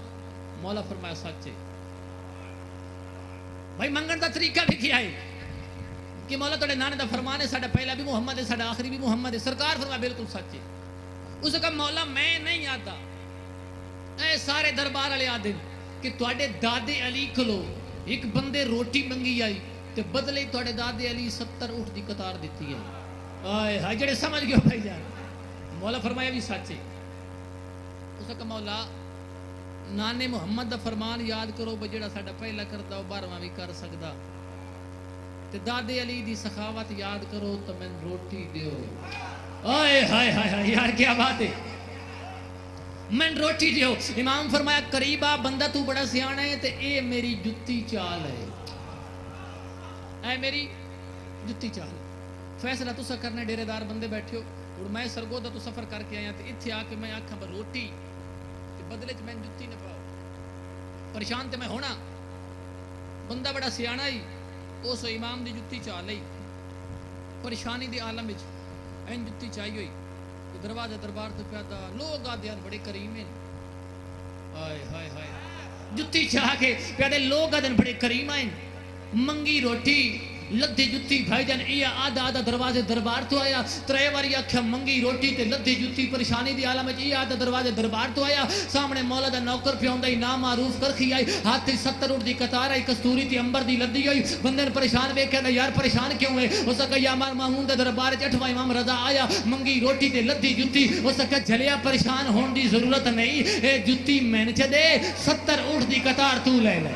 مولا فرمایا سچ ہے. بھائی منگن دا طریقہ بھی کیا ہے کہ مولا تواڈے نانے دا فرمان ہے ساڈا پہلا بھی محمد ہے ساڈا آخری بھی محمد ہے. سرکار فرمایا بالکل سچ ہے. اس نے کہا مولا میں نہیں آتا، اے سارے دربار والے آدھے کہ تواڈے دادے علی کلو ایک بندے روٹی منگی آئی تے بدلے تواڈے دادے علی 70 اونٹ دی قطار دیتی ہے. آئے ہائے جڑے سمجھ گئے بھائی جان. مولا فرمایا بھی سچ ہے. اس نے کہا مولا نانے محمد دا فرمان یاد کرو بجڑا ساڈا پہلا کردا او 12واں بھی کر سکدا، تے دادے علی دی سخاوت یاد کرو تو میں روٹی دیو. آئے ہائے ہائے ہائے یار کیا بات ہے. میں روٹی دیو. امام فرمایا قریبا بندہ تو بڑا سیانا ہے تے اے میری جتی چال ہے، اے میری جتی چال. فیصلہ تسا کرنے ڈیرے دار بندے بیٹھے ہو اور میں سرگودا تو سفر کر کے آیا تے اتھے آ کے میں آکھاں با روٹی تے بدلے چ میں جتی نہ پاؤ. پریشان تے میں ہونا. بندہ بڑا سیانا ہی اس امام دی جتی چال ہے. پریشانی دی عالم وچ این جتی چاہی ہوئی دروازے دربار تو پیادا لوگ آدھے بڑے کریم ہیں آئے ہائے ہائے جتی چاہ کے پیادے لوگ آدھے بڑے کریم ہیں منگی روٹی لدھی جتی بھائی جان یہ آدھا دروازے دربار تو آیا ترے واری آکھیا منگی روٹی تے لدھی جتی پریشانی دی عالم وچ یہ آدھا دروازے دربار تو آیا سامنے مولا دا نوکر پیوندا ہی نا معروف کرخی آئی ہاتھ تے 70 اٹھ دی قطار آئی کستوری تے انبر دی لدھی ہوئی بندے نے پریشان ویکھیا نا یار پریشان کیوں ہے ہو سکا یا مامون دے دربار وچ 8واں امام رضا آیا منگی روٹی تے لدھی جتی ہو سکا جھلیا پریشان ہون دی ضرورت نہیں اے جتی مین چ دے 70 اٹھ دی قطار تو لے لے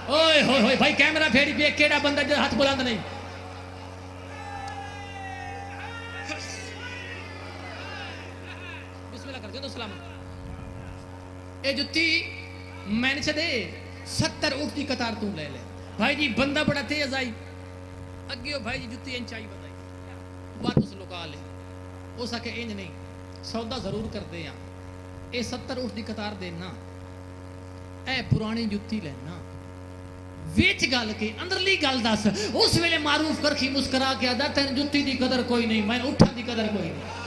اوئے ہوئے ہوئے بھائی کیمرہ پھیری پہ کیڑا بندہ جو ہاتھ بلند نہیں بسم اللہ کر دے تو سلام اے جتی میں نے چھدے 70 اٹھ دی قطار تو لے لے بھائی جی بندہ بڑا تیز آئی اگیو بھائی جی جتی انچائی بتائی بات اس لوکال ہے ہو سکے انج نہیں سودا ضرور کر دے ہیں اے 70 اٹھ دی قطار دینا اے پرانی جتی لینا ویچ گال کے اندرلی گال دس اس ویلے معروف کرخی مسکرا کے آدھا تین جتی دی قدر کوئی نہیں میں اٹھا دی قدر کوئی نہیں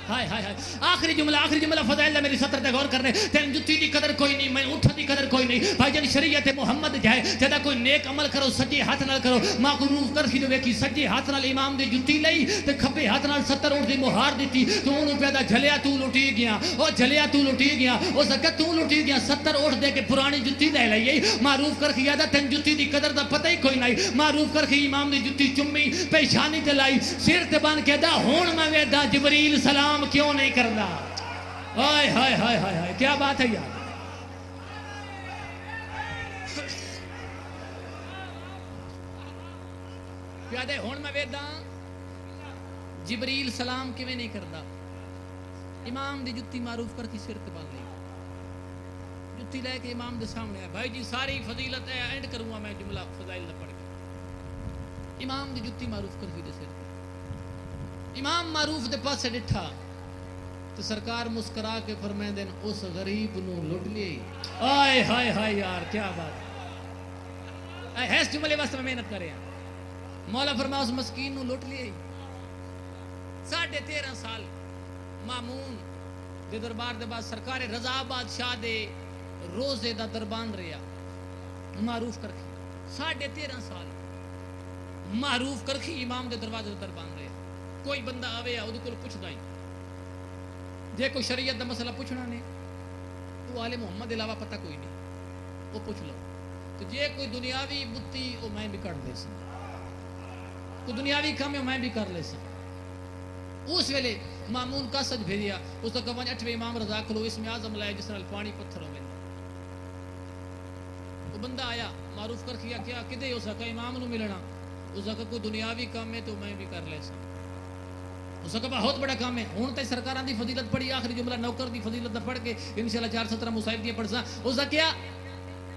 ہائے ہائے ہائے آخری جملہ فضائل میری سطر تے غور کرنے تین جتی دی قدر کوئی نہیں میں اٹھا دی قدر کوئی نہیں بھائی جان شریعت محمد جائے جدا کوئی نیک عمل کرو سجے ہاتھ نال کرو معروف کرخی جو ویکھی سجے ہاتھ نال امام دی جتی لئی تے کھبے ہاتھ نال 70 اٹھ دی مہار دیتی تو انہوں پیدا جھلیا تو لٹی گیا او جھلیا تو لٹی گیا او سکا تو لٹی گیا 70 اٹھ دے کے پرانی جتی لے لئی معروف کرخی آدھا تین جتی دی قدر دا پتہ ہی کوئی نہیں معروف کرخی امام دی جتی چمی پیشانی تے لائی سر تے بان کے دا ہون میں ویدا جبریل سلام کیوں نہیں کرنا آئے ہائے ہائے ہائے ہائے کیا بات ہے یار پیادے ہون میں ویداں جبریل سلام کیوں نہیں کرنا امام دی جتی معروف کرتی سرت بان لی جتی لے کے امام دے سامنے ہے بھائی جی ساری فضیلت ہے اینڈ کروں میں جملہ فضائل نہ پڑھ کے امام دی جتی معروف کرتی دے سرت امام معروف دے پاس سے ڈٹھا تو سرکار مسکرا کے فرمائیں دین اس غریب نو لٹ لیے آئے ہائے ہائے یار کیا بات اے اس جملے واسطے میں محنت کرے ہیں مولا فرمایا اس مسکین نو لٹ لیے 13.5 سال مامون دے دربار دے بعد سرکار رضا بادشاہ دے روزے دا دربان رہا معروف کرکھی 13.5 سال معروف کرکھی امام دے دروازے دا دربان رہا کوئی بندہ آوے او دے کول پوچھ دائیں جے کوئی شریعت دا مسئلہ پوچھنا نہیں تو آل محمد علاوہ پتہ کوئی نہیں وہ پوچھ لو تو جے کوئی دنیاوی بتی وہ میں بھی کر لے سا کوئی دنیاوی کام ہے میں بھی کر لے سا اس ویلے مامون کا سج بھیجیا اس کا کہاں 8ویں امام رضا کھلو اسم اعظم لائے جس نال پانی پتھر ہوئے وہ بندہ آیا معروف کر کیا کدے ہو سکا امام نو ملنا اس کا کوئی دنیاوی کام ہے تو میں بھی کر لے سا اس کا بہت بڑا کام ہے ہون تے سرکاراں دی فضیلت پڑھی آخری جملہ نوکر دی فضیلت پڑھ کے انشاءاللہ 4-17 مصائب دی پڑھ سا اس کا کیا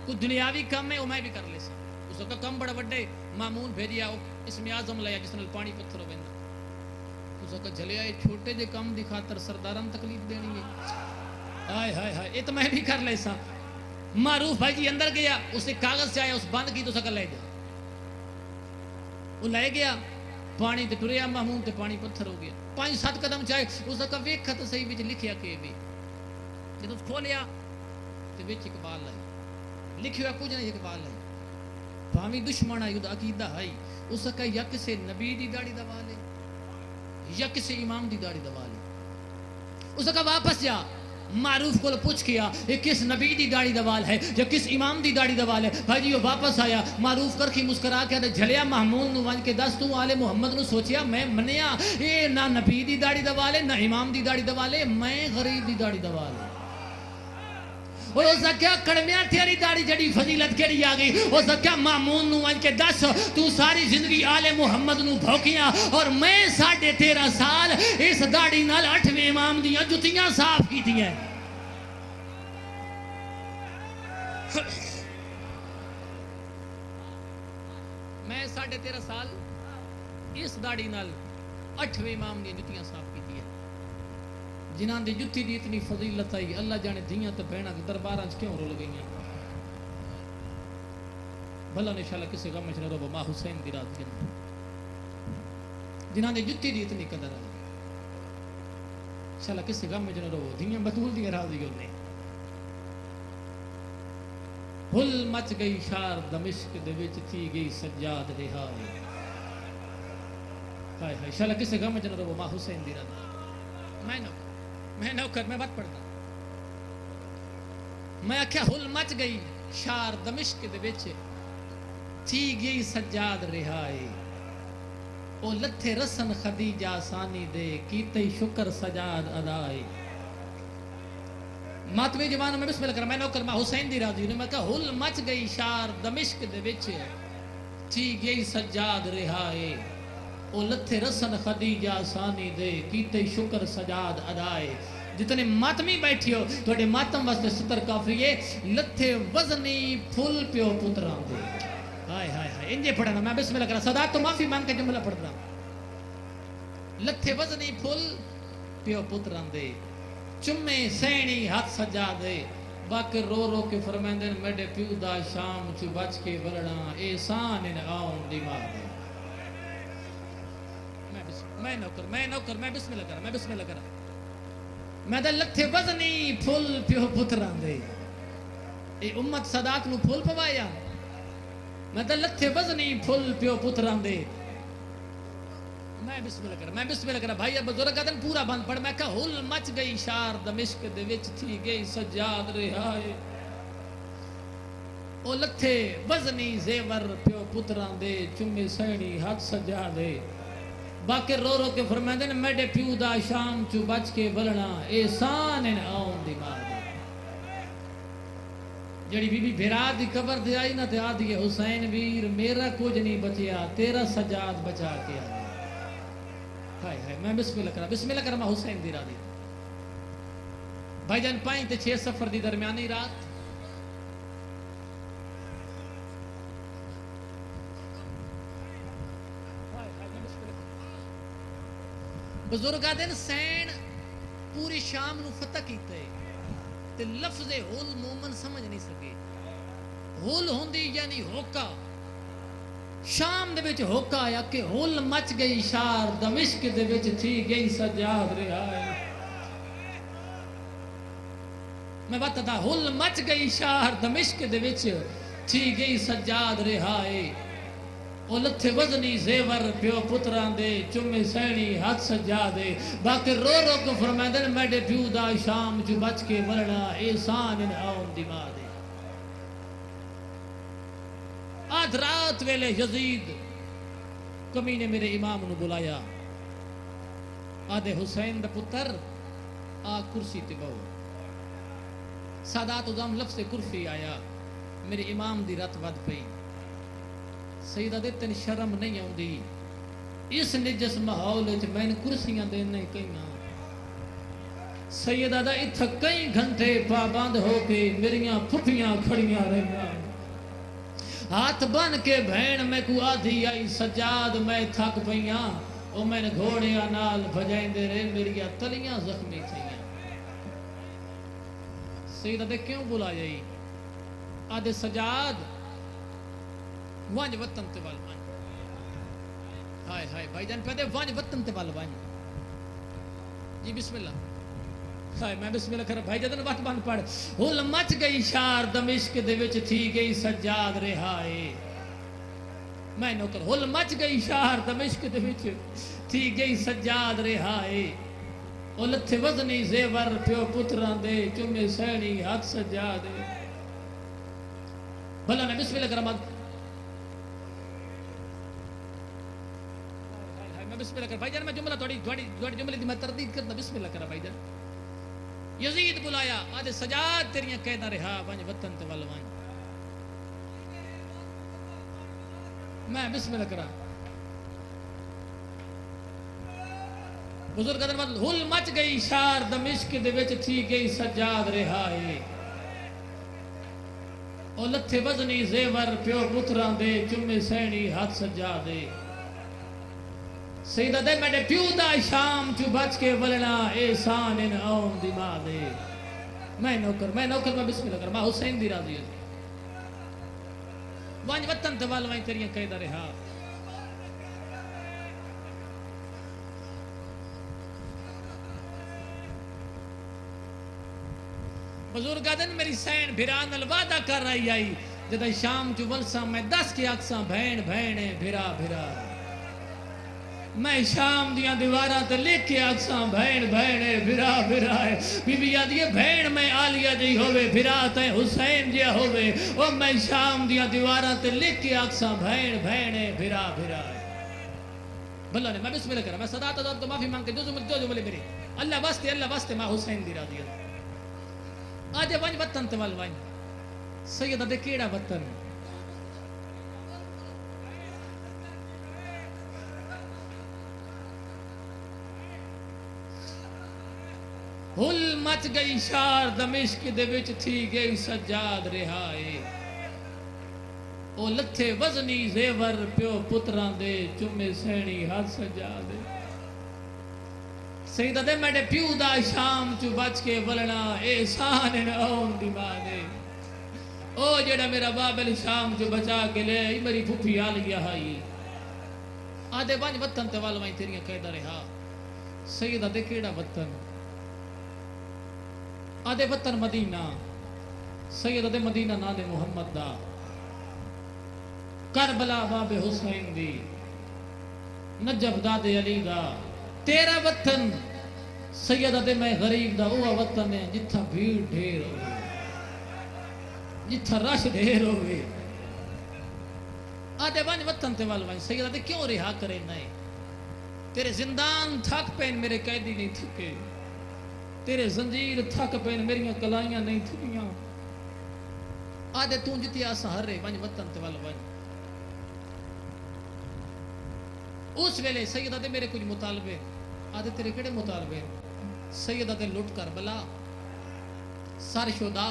کوئی دنیاوی کام ہے وہ میں بھی کر لے سا اس کا کام بڑا بڑے مامون بھیجیا اسم اعظم لیا جس نال پانی پتھر ہوئے اس کا جھلیا چھوٹے جے کام دی خاطر سرداران تکلیف دینی ہے آئے ہائے ہائے یہ تو میں بھی کر لے سا معروف بھائی جی اندر گیا اس نے کاغذ سے آیا اس بند کی تو سکا لے جا وہ لے گیا پانی تے ٹریا مامون تے پانی پتھر ہو گیا 5-7 قدم چاہے اس کا ویکھا تے صحیح وچ لکھیا کہ بھی جدوں کھولیا تے وچ اقبال لائی لکھیا کچھ نہیں اقبال لائی بھاویں دشمن آئی عقیدہ ہے اس کا یا کسے نبی دی داڑھی دا والے یا کسے امام دی داڑھی دا والے اس کا واپس جا معروف کو پوچھ کیا یہ کس نبی دی داڑھی دوال ہے یا کس امام دی داڑھی دوال ہے بھائی جی وہ واپس آیا معروف کر کے مسکرا کے جھلیا محمود نو وانج کے دس تو آلے محمد نو سوچیا میں منیا یہ نہ نبی دی داڑھی دوال ہے نہ امام دی داڑھی دوال ہے میں غریب دی داڑھی دوال ہے وہ کیا کڑمیاں تیری داڑھی جڑی فضیلت کیڑی آ گئی وہ کیا مامون نو ان کے دس تو ساری زندگی آل محمد نو بھوکیاں اور میں 13.5 سال اس داڑھی نال 8ویں امام دیاں جتیاں صاف کی تھی ہیں میں 13.5 سال اس داڑھی نال 8ویں امام دیاں جتیاں صاف کی تھی ہیں جنہاں دی جتی دی اتنی فضیلت آئی اللہ جانے دیاں تو بہنا درباراں کیوں رول گئیاں بھلا انشاءاللہ کسی غم میں چلے رو ماں حسین دی رات جنہاں دی جتی دی اتنی قدر آئی شالا کسی غم میں جنہوں رو دھیاں بطول دیا راضی ہونے ہل مچ گئی شار دمشق دے وچ تھی گئی سجاد رہائی ہائے ہائے شالا کسی غم میں جنہوں رو ماں حسین دی راضی میں نوکر میں بات پڑھتا میں آکھیا ہل مچ گئی شار دمشق دے وچ تھی گئی سجاد رہائی او لتھے رسن خدیجہ ثانی دے کیتے شکر سجاد ادائی ماتوی جوانوں میں بسم اللہ کر میں نوکر میں حسین دی راضی نے میں کہا ہل مچ گئی شار دمشق دے وچ تھی گئی سجاد رہائی او لتھے رسن خدیجہ ثانی دے کیتے شکر سجاد ادائے جتنے ماتمی بیٹھی ہو توڑے ماتم واسطے ستر کافریے لتھے وزنی پھول پیو پتران دے ہائے ہائے ہائے انجے پڑھنا میں بسم اللہ کرا صدا تو معافی مان کے جملہ پڑھ رہا لتھے وزنی پھول پیو پتران دے چمے سینی ہاتھ سجا دے باقی رو رو کے فرمیندے میڈے پیو دا شام چو بچ کے ورڑا احسان ان آؤں دیمار دے میں نوکر میں بسم اللہ کرا میں دا لتھے وزنی پھول پیو پتران دے اے امت صدات نو پھول پوایا میں دا لتھے وزنی پھول پیو پتران دے میں بسم اللہ کرا بھائی بزرگ آدن پورا بند پڑھ میں کہا ہل مچ گئی شار دمشق دے وچ تھی گئی سجاد رہائے او لتھے وزنی زیور پیو پتران دے چمے سینی ہاتھ سجا دے باقی رو رو کے فرمیندے نے میڈے پیو دا شام چو بچ کے ولنا احسان ان آؤں دی مار دے جڑی بی بی بھیرا دی قبر دے آئی نا تے آدھی حسین ویر میرا کچھ نہیں بچیا تیرا سجاد بچا کے آیا ہائے ہائے میں بسم اللہ کرا میں حسین دی راضی بھائی جان 5 تے 6 سفر دی درمیانی رات بزرگ آدن سین پوری شام نو فتح کیتے تے لفظ ہول مومن سمجھ نہیں سکے ہول ہوندی یعنی ہوکا شام دے وچ ہوکا آیا کہ ہول مچ گئی شار دمشق دے وچ تھی گئی سجاد رہائے میں بتا ہول مچ گئی شار دمشق دے وچ تھی گئی سجاد رہائے او لتھے وزنی زیور پیو پتران دے چمے سینی ہاتھ سجا دے باقی رو رو کو فرمیندن میڈے پیو دا شام جو بچ کے مرنا احسان ان آؤں دی ماں دے آدھ رات ویلے یزید کمی نے میرے امام نو بلایا آدھے حسین دا پتر آ کرسی تے بہو سادات ازام لفظ کرسی آیا میرے امام دی رت ود پئی سیدہ دے تین شرم نہیں آؤں دی اس نجس محول وچ میں نے کرسیاں دینے کئیاں سیدہ دا اتھا کئی گھنٹے پابند ہو کے میریاں پھپیاں کھڑیاں رہیاں ہاتھ بن کے بہن میں کو آدھی آئی سجاد میں تھک پئیاں او میں نے گھوڑیاں نال بھجائیں دے رہے میریاں تلیاں زخمی تھیاں سیدہ دے کیوں بلا جائی آدھے سجاد وانج وطن تے وال وانج ہائے ہائے بھائی جان پہدے وانج وطن تے وال وانج جی بسم اللہ ہائے میں بسم اللہ کر بھائی جان وقت بان پڑھ ہل مچ گئی شار دمشق دے وچ تھی گئی سجاد رہائے میں نوکر ہل مچ گئی شار دمشق دے وچ تھی گئی سجاد رہائے او لتھے وزنی زیور پیو پتران دے چمے سینی ہاتھ سجا دے بھلا نے بسم اللہ کر بسم اللہ کر بھائی جان میں جملہ تھوڑی جملے دی میں تردید کرنا بسم اللہ کرا بھائی جان یزید بلایا آدھے سجاد تیریاں قیدہ رہا وانج وطن تے وال وانج میں بسم اللہ کرا بزرگ ادھر بات ہل مچ گئی شار دمشق دے وچ تھی گئی سجاد رہائے او لتھے وزنی زیور پیو پتران دے چمے سینی ہاتھ سجا دے سیدہ دے میڈے پیو دا شام چو بچ کے ولنا احسان ان آؤں دی ماں دے میں نوکر میں بسم اللہ کر میں حسین دی راضی ہے وانج وطن تے وال وانج تیریاں قیدہ رہا بزرگ دن میری سین بھرا نال وعدہ کر رہی آئی جدہ شام جو ولساں میں 10 کے اکساں بھین بھینے بھرا بھرا میں شام دیاں دیواراں تے لکھ کے اکساں بھین بھینے بھرا بھرا ہے بی بی یاد یہ بھین میں آلیہ جی ہوئے بھرا تے حسین جی ہوئے او میں شام دیاں دیواراں تے لکھ کے اکساں بھین بھینے بھرا بھرا ہے بھلا نے میں بسم اللہ کرا میں صدا تو معافی مانگ کے جو ملے میرے اللہ واسطے میں حسین دی راضی ہے آج ونج وطن تے وال ونج سیدہ دے کیڑا وطن ہل مچ گئی شار دمشق دے وچ تھی گئی سجاد رہائے او لتھے وزنی زیور پیو پتران دے چمے سینی ہاتھ سجادے سیدہ دے میڈے پیو دا شام چو بچ کے ولنا احسان اون دی مانے او جڑا میرا بابل شام چو بچا کے لے میری پھوپھی آلیہ ہائی آدھے بانج وطن تے والوائیں تیریاں قیدہ رہا سیدہ دے کیڑا وطن آدھے وطن مدینہ سیدہ دے مدینہ ناد محمد دا کربلا باب حسین دی نجف داد علی دا تیرا وطن سیدہ دے میں غریب دا اوہ وطن ہے جتھا بھیڑ ڈھیر ہوئے جتھا رش ڈھیر ہوئے آدھے بانج وطن تے والوائیں سیدہ دے کیوں رہا کرے نئے تیرے زندان تھک پین میرے قیدی نہیں تھکے تیرے زنجیر تھک پین میریاں کلائیاں نہیں تھکیاں آدھے تون جتی آسا ہر رہے بانج وطن تے والوائیں اس ویلے سیدہ دے میرے کچھ مطالبے آدھے تیرے کڑے مطالبے سیدہ دے لٹ کر بلا سر شدہ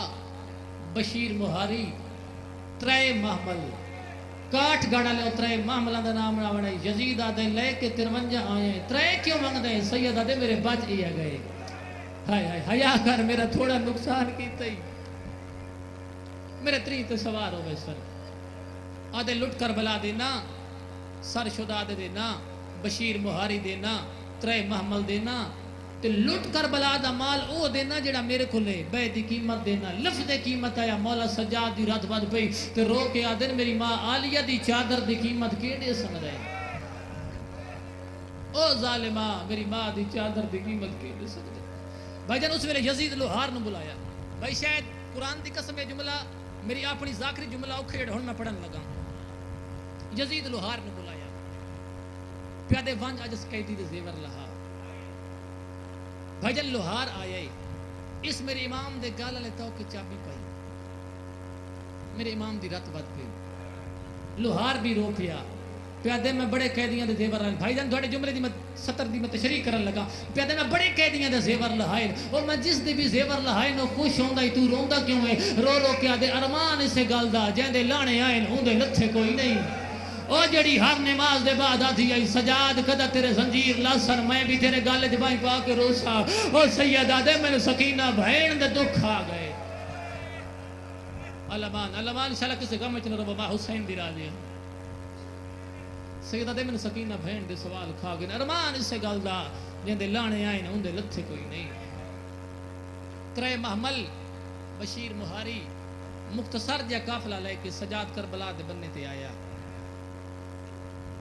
بشیر مہاری ترے محمل کاٹ گاڑا لے ترے محملان دا نام نہ بنائی یزید آدھے لے کے 53 آئے ترے کیوں مانگ دیں سیدہ دے میرے بچ ہی گئے ہائے ہائے حیا کر میرا تھوڑا نقصان کیتا ہی میرے تری تے سوار ہوئے سر آدھے لٹ کر بلا دینا سر شدہ دے دینا بشیر مہاری دینا ترے محمل دینا تے لٹ کر بلا دا مال او دینا جڑا میرے کو لے بے دی قیمت دینا لفظ دی قیمت آیا مولا سجاد دی رات بات پئی تے رو کے آدن میری ماں آلیہ دی چادر دی قیمت کیڑے سن رہے او ظالمہ میری ماں دی چادر دی قیمت کیڑے سن رہے بھائی جان اس ویلے یزید لوہار نو بلایا بھائی شاید قرآن دی قسم ہے جملہ میری اپنی ذاکری جملہ اکھڑ ہن میں پڑھن لگا یزید لوہار نو بلایا پیادے وانج اجس قیدی دے زیور لہا بھائی جان لوہار آئے اس میرے امام دے گالا لیتا ہو کہ چابی پائی میرے امام دی رات بات پہ لوہار بھی رو پیا پیادے میں بڑے قیدیاں دے زیور لہائے بھائی جان دوڑے جملے دی میں 70 دی میں تشریح کرن لگا پیادے میں بڑے قیدیاں دے زیور لہائے اور میں جس دی بھی زیور لہائے نو خوش ہوں دا تو روندہ کیوں ہے رو رو کے آدھے ارمان اسے گال دا جہاں دے لانے آئے ہوں دے لتھے کوئی نہیں او جڑی ہر نماز دے بعد آدھی آئی سجاد کدہ تیرے زنجیر لاسن میں بھی تیرے گالے جبائیں پا کے روسا او سید آدھے میں نے سکینہ بھین دے دکھ آ گئے علمان انشاءاللہ کسی غم چنہ رب ماں حسین دی راضی ہے سید آدھے میں نے سکینہ بھین دے سوال کھا گئے ارمان اسے گال دا جن دے لانے آئے ان دے لتھے کوئی نہیں ترے محمل بشیر مہاری مختصر جا قافلہ لے کے سجاد کربلا دے بننے تے آیا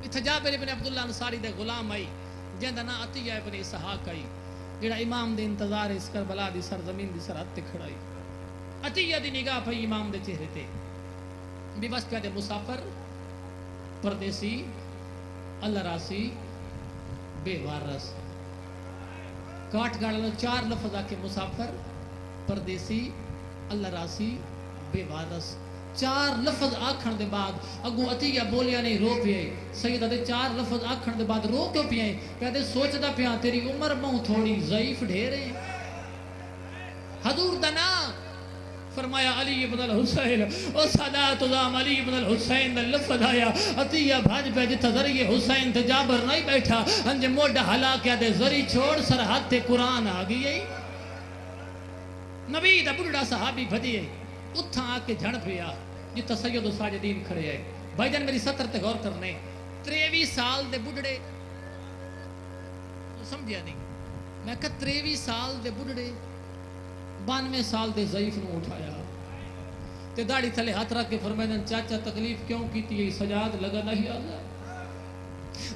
اتھا جابر ابن عبداللہ انصاری دے غلام آئی جن دا نا عطیہ ابن اسحاق آئی جڑا امام دے انتظار اس کربلا دی سرزمین دی سرحد تے کھڑائی عطیہ دی نگاہ پئی امام دے چہرے تے بھی بس پیادے مسافر پردیسی اللہ راسی بے وارس کاٹ گاڑا 4 لفظ آکے مسافر پردیسی اللہ راسی بے وارس 4 لفظ آکھن دے بعد اگو عطیہ بولیا نہیں رو پیئے سیدہ دے 4 لفظ آکھن دے بعد رو کیوں پیئے کہتے سوچتا پیاں تیری عمر مہو تھوڑی ضعیف ڈھیرے حضور دنا فرمایا علی ابن الحسین او صدات ازام علی ابن الحسین دا لفظ آیا عطیہ بھاج پہ جتا ذریعے حسین تے جابر نہیں بیٹھا انجے موڈا حلا کیا دے ذری چھوڑ سرحد تے قرآن آگئی ہے نبی دا بڑھڑا صحابی بھجیے اتھا آکے جھڑ پیا جتا سید و ساجدین کھڑے آئے بھائی جان میری 70 تے غور کرنے 23 سال دے بڑھڑے سمجھیا نہیں میں کہا 23 سال دے بڑھڑے 92 سال دے ضعیف نو اٹھایا تے داڑھی تھلے ہاتھ رکھ کے فرمائے چاچا تکلیف کیوں کی تھی سجاد لگا نہیں آگا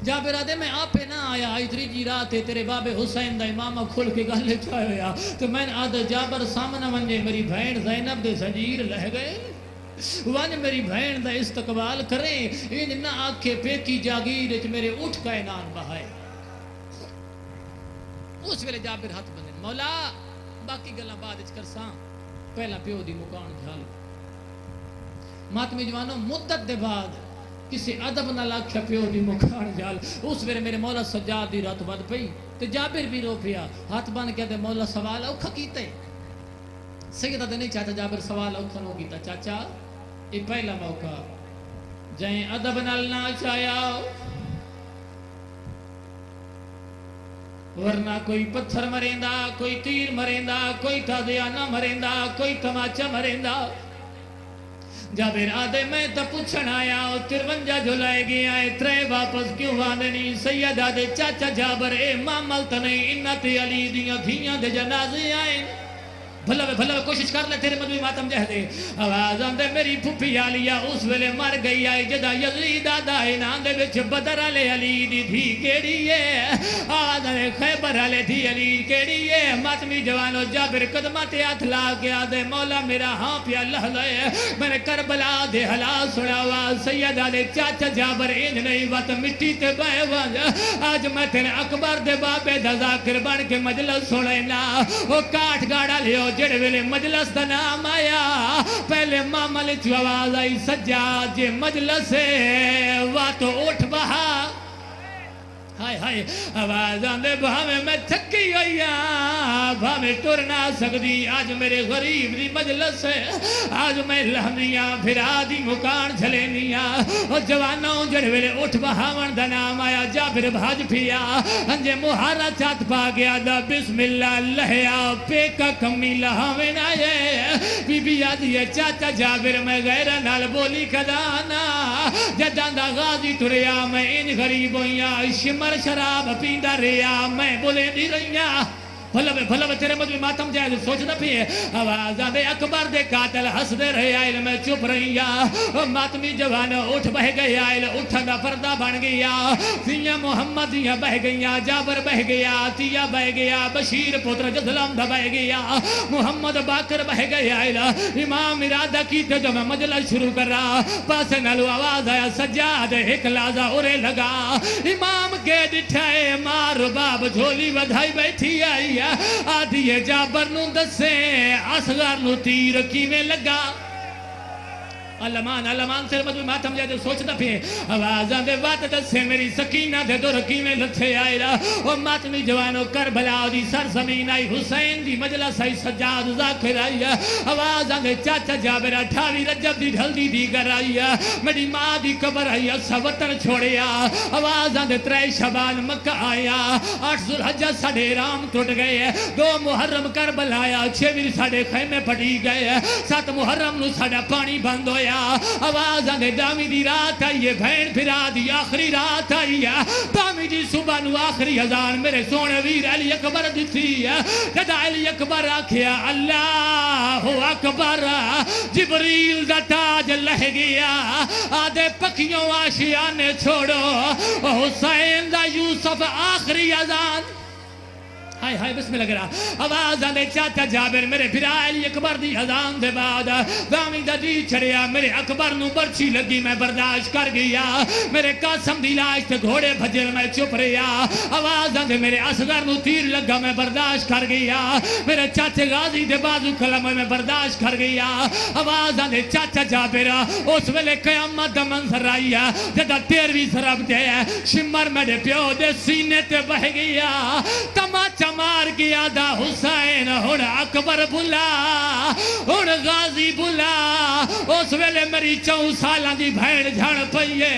جابر آدھے میں آپ پہ نہ آیا اتری جی رات ہے تیرے باب حسین دا امامہ کھل کے گالے چاہے ہویا تو میں نے آدھے جابر سامنا منجے میری بھین زینب دے زنجیر لہ گئے وانج میری بھین دا استقبال کریں ان نہ آکھے پیکی جاگیر میرے اٹھ کا اینان بہائے اس ویلے جابر ہاتھ بندے مولا باقی گلاں بعد اچ کرساں پہلا پیو دی مکان جھال ماتمی جوانوں مدت دے بعد کسی عدب نہ لاکھا پیو دی مکان جھال اس ویلے میرے مولا سجاد دی رات بد پئی تے جابر بھی رو پیا ہاتھ بن کے دے مولا سوال اوکھا کیتے سیدہ دے نہیں چاہتا جابر سوال اوکھا نو کیتا چاچا یہ پہلا موقع جائیں عدب نہ چاہیا ورنہ کوئی پتھر مریندا کوئی تیر مریندا کوئی تازیانہ مریندا کوئی تماچا مریندا جابر آدھے میں تا پوچھن آیا 53 جو لائے گیا ہے 3 واپس کیوں آدھنی سید آدھے چاچا جابر اے مامل تنہیں انتی علی دیاں دھیاں دے جنازے آئیں بھلا کوشش کر لے تیرے مدوی ماتم جہ دے آواز آندے میری پھپی آلیا اس ویلے مر گئی آئی جدا یزید آدھائی ناندے بچ بدر علی علی دی دھی کیڑی ہے آواز آندے خیبر علی دھی علی کیڑی ہے ماتمی جوانو جابر قدمات ہاتھ لا کے آدھے مولا میرا ہاں پیا لہ لے میں نے کربلا دے حلا سنا آواز سید آدھے چاچا جابر انج نہیں وات مٹی تے بائے وانج آج میں تیرے اکبر دے بابے دا ذاکر بن کے مجلس سنے نا وہ کاٹ گاڑا لیو جڑے ویلے مجلس دا نام آیا پہلے مامل چو آواز آئی سجاد جے مجلس واتو اٹھ بہا ہائے ہائے آواز آندے بھامے میں تھکی ہوئی بھامے ٹر نہ سکتی آج میرے غریب دی مجلس ہے آج میں لہنیاں پھرا دی مکان جھلینیاں اور جوانوں جڑے ویلے اٹھ بہاون دا نام آیا جابر بھاج پھیا انجے مہارا چات پا گیا دا بسم اللہ لہیا پیکا کمی لہاوین آئے بی بی آدھی ہے چاچا جابر میں غیر نال بولی کدانا جدان دا غازی ٹریا میں ان غریب ہوئیاں شمر شراب پیندہ ریا میں بولے دی رہیاں بھلا تیرے مدوی ماتم جائے سوچ نہ پیے آواز آدھے اکبر دے قاتل ہس دے رہے آئل میں چپ رہیا ماتمی جوان اٹھ بہ گئے آئل اٹھنا پردہ بن گیا تیاں محمدیاں بہ گیا جابر بہ گیا تیہ بہ گیا بشیر پتر جزلم دا بہ گیا محمد باکر بہ گئے آئل امام ارادہ کیتے جو میں مجلس شروع کر رہا پاس نلو آواز آیا سجاد ایک لازہ اورے لگا امام کے دٹھائے مار باب جھولی بدھائی بیٹھی آئی آدھی جابر نو دسے اصغر نو تیر کیویں لگا علمان سے مدوی ماتم جائے سوچتا پھے آوازاں دے وات دسے میری سکینہ دے دو رکی میں لتھے آئے را وہ ماتمی جوانو کربلا دی سرزمین آئی حسین دی مجلس آئی سجاد ذاکر آئی آوازاں دے چاچا جابر 28 رجب دی ڈھل دی دیگر آئی میری ماں دی قبر آئی سا وطن چھوڑیا آوازاں دے 3 شبان مکہ آیا 8 ذوالحجہ ساڑھے رام ٹوٹ گئے 2 محرم کربلا آیا 6 ویر ساڑھے خیمے پڑی گئے 7 محرم نو ساڑھا پانی بند ہویا آواز آنے دامی دی رات آئی ہے بھین پھرا دی آخری رات آئی ہے دامی دی صبح نو آخری ازان میرے سونے ویر علی اکبر دیتی ہے جدا علی اکبر آکھیا اللہ اکبر جبریل دا تاج لہ گیا آدھے پکیوں آشیانے چھوڑو حسین دا یوسف آخری ازان ہائے ہائے بسم اللہ کرا آواز آنے چاچا جابر میرے پھرا علی اکبر دی حضان دے بعد دامی دا دی چھڑیا میرے اکبر نو برچی لگی میں برداشت کر گیا میرے قاسم دی لاش تے گھوڑے بھجل میں چپ رہیا آواز آنے میرے اصغر نو تیر لگا میں برداشت کر گیا میرے چاچے غازی دے بازو کلم میں برداشت کر گیا آواز آنے چاچا جابر اس ویلے قیامت دا منظر آئی جدا 13ویں ضرب دے شمر میرے پیو دے سینے تے بہ گیا تماچا مار گیا دا حسین ہون اکبر بلا ہون غازی بلا اس ویلے میری 4 سالان دی بھین جھڑ پئیے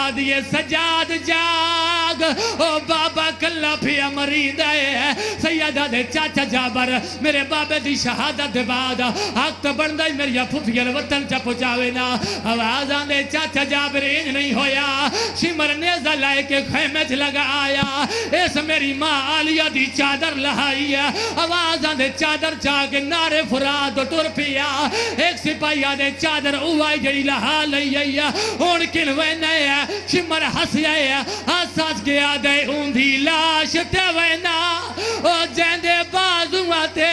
آدھیے سجاد جاگ او بابا کلا پھیا مرید ہے سیدہ دے چاچا جابر میرے بابے دی شہادت دے بعد حق تو بندائی میری پھوپھیل وطن چا پچاوے نا آواز آنے چاچا جابر انج نہیں ہویا شمر نیزہ لائے کے خیمت لگا آیا اس میری ماں آلیہ دی چادر لہائی ہے آواز آدھے چادر چاہ کے نارے فرات ٹر پیا ایک سپاہی آدھے چادر اوائی جڑی لہا لئی ہے ہون کن وینے ہے شمر ہسی ہے ہس ہس کے آدھے اوندھی لاش تے وینا او جیندے بازو آتے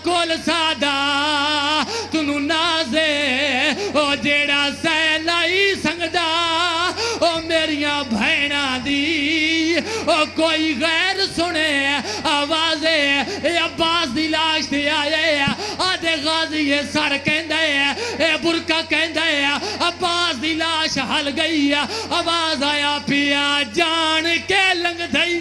کول سادہ تنو نازے او جیڑا سیلائی سنگدہ او میریاں بھینا دی او کوئی غیر سنے آوازے اے عباس دی لاش دی آئے آدھے غازی یہ سر کہندے اے برکہ کہندے عباس دی لاش حل گئی آواز آیا پیا جان کے لنگ دئی